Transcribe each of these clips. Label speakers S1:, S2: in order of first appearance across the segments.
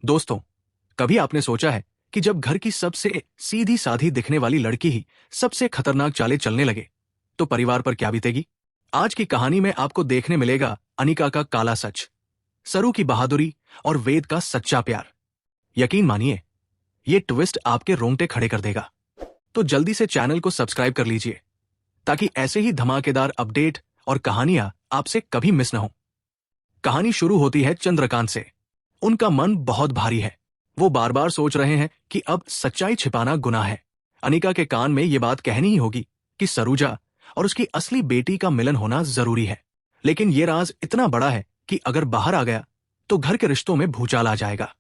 S1: दोस्तों, कभी आपने सोचा है कि जब घर की सबसे सीधी साधी दिखने वाली लड़की ही सबसे खतरनाक चालें चलने लगे तो परिवार पर क्या बीतेगी? आज की कहानी में आपको देखने मिलेगा अनिका का काला सच, सरू की बहादुरी और वेद का सच्चा प्यार। यकीन मानिए, ये ट्विस्ट आपके रोंगटे खड़े कर देगा। तो जल्दी से चैनल को सब्सक्राइब कर लीजिए ताकि ऐसे ही धमाकेदार अपडेट और कहानियां आपसे कभी मिस न हो। कहानी शुरू होती है चंद्रकांत से। उनका मन बहुत भारी है। वो बार बार सोच रहे हैं कि अब सच्चाई छिपाना गुनाह है। अनिका के कान में ये बात कहनी ही होगी कि सरूजा और उसकी असली बेटी का मिलन होना जरूरी है। लेकिन ये राज इतना बड़ा है कि अगर बाहर आ गया तो घर के रिश्तों में भूचाल आ जाएगा।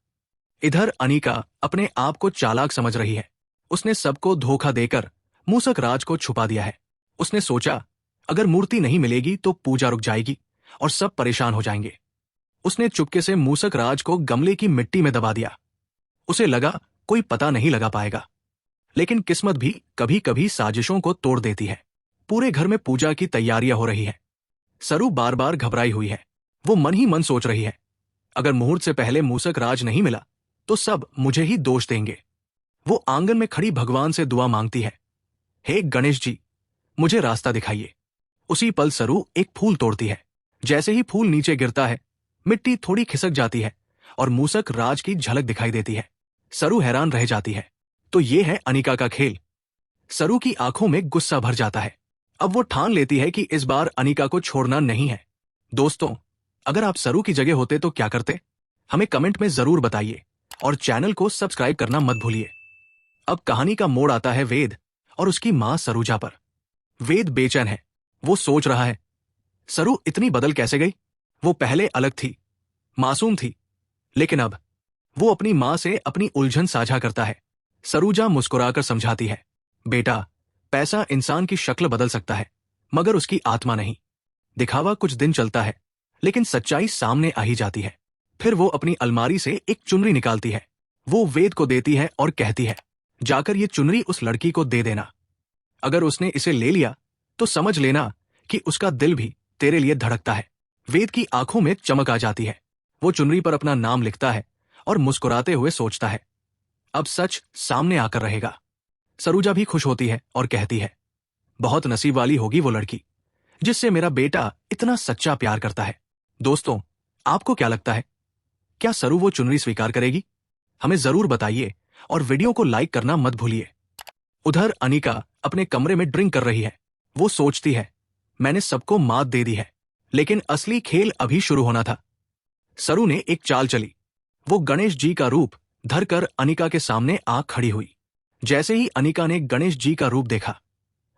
S1: इधर अनिका अपने आप को चालाक समझ रही है। उसने सबको धोखा देकर मूसक राज को छुपा दिया है। उसने सोचा, अगर मूर्ति नहीं मिलेगी तो पूजा रुक जाएगी और सब परेशान हो जाएंगे। उसने चुपके से मूसक राज को गमले की मिट्टी में दबा दिया। उसे लगा कोई पता नहीं लगा पाएगा। लेकिन किस्मत भी कभी कभी साजिशों को तोड़ देती है। पूरे घर में पूजा की तैयारियां हो रही है। सरू बार बार घबराई हुई है। वो मन ही मन सोच रही है, अगर मुहूर्त से पहले मूसक राज नहीं मिला तो सब मुझे ही दोष देंगे। वो आंगन में खड़ी भगवान से दुआ मांगती है, हे गणेश जी, मुझे रास्ता दिखाइए। उसी पल सरू एक फूल तोड़ती है। जैसे ही फूल नीचे गिरता है, मिट्टी थोड़ी खिसक जाती है और मूसक राज की झलक दिखाई देती है। सरू हैरान रह जाती है। तो ये है अनिका का खेल। सरू की आंखों में गुस्सा भर जाता है। अब वो ठान लेती है कि इस बार अनिका को छोड़ना नहीं है। दोस्तों, अगर आप सरू की जगह होते तो क्या करते? हमें कमेंट में जरूर बताइए और चैनल को सब्सक्राइब करना मत भूलिए। अब कहानी का मोड़ आता है वेद और उसकी मां सरूजा पर। वेद बेचैन है। वो सोच रहा है, सरू इतनी बदल कैसे गई? वो पहले अलग थी, मासूम थी, लेकिन अब वो अपनी मां से अपनी उलझन साझा करता है। सरूजा मुस्कुराकर समझाती है, बेटा, पैसा इंसान की शक्ल बदल सकता है मगर उसकी आत्मा नहीं। दिखावा कुछ दिन चलता है लेकिन सच्चाई सामने आ ही जाती है। फिर वो अपनी अलमारी से एक चुनरी निकालती है। वो वेद को देती है और कहती है, जाकर ये चुनरी उस लड़की को दे देना। अगर उसने इसे ले लिया तो समझ लेना कि उसका दिल भी तेरे लिए धड़कता है। वेद की आंखों में चमक आ जाती है। वो चुनरी पर अपना नाम लिखता है और मुस्कुराते हुए सोचता है, अब सच सामने आकर रहेगा। सरूजा भी खुश होती है और कहती है, बहुत नसीब वाली होगी वो लड़की जिससे मेरा बेटा इतना सच्चा प्यार करता है। दोस्तों, आपको क्या लगता है, क्या सरू वो चुनरी स्वीकार करेगी? हमें जरूर बताइए और वीडियो को लाइक करना मत भूलिए। उधर अनिका अपने कमरे में ड्रिंक कर रही है। वो सोचती है, मैंने सबको मात दे दी है, लेकिन असली खेल अभी शुरू होना था। सरू ने एक चाल चली। वो गणेश जी का रूप धरकर अनिका के सामने आ खड़ी हुई। जैसे ही अनिका ने गणेश जी का रूप देखा,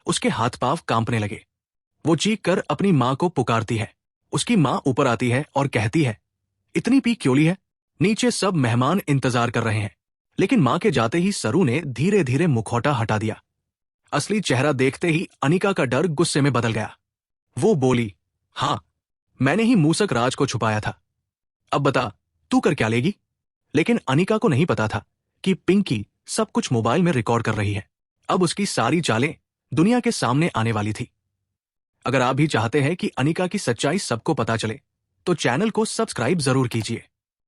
S1: उसके हाथ पांव कांपने लगे। वो चीख कर अपनी मां को पुकारती है। उसकी मां ऊपर आती है और कहती है, इतनी पी क्यों ली है? नीचे सब मेहमान इंतजार कर रहे हैं। लेकिन मां के जाते ही सरू ने धीरे धीरे मुखौटा हटा दिया। असली चेहरा देखते ही अनिका का डर गुस्से में बदल गया। वो बोली, हां, मैंने ही मूसक राज को छुपाया था। अब बता, तू कर क्या लेगी? लेकिन अनिका को नहीं पता था कि पिंकी सब कुछ मोबाइल में रिकॉर्ड कर रही है। अब उसकी सारी चालें दुनिया के सामने आने वाली थी। अगर आप भी चाहते हैं कि अनिका की सच्चाई सबको पता चले तो चैनल को सब्सक्राइब जरूर कीजिए।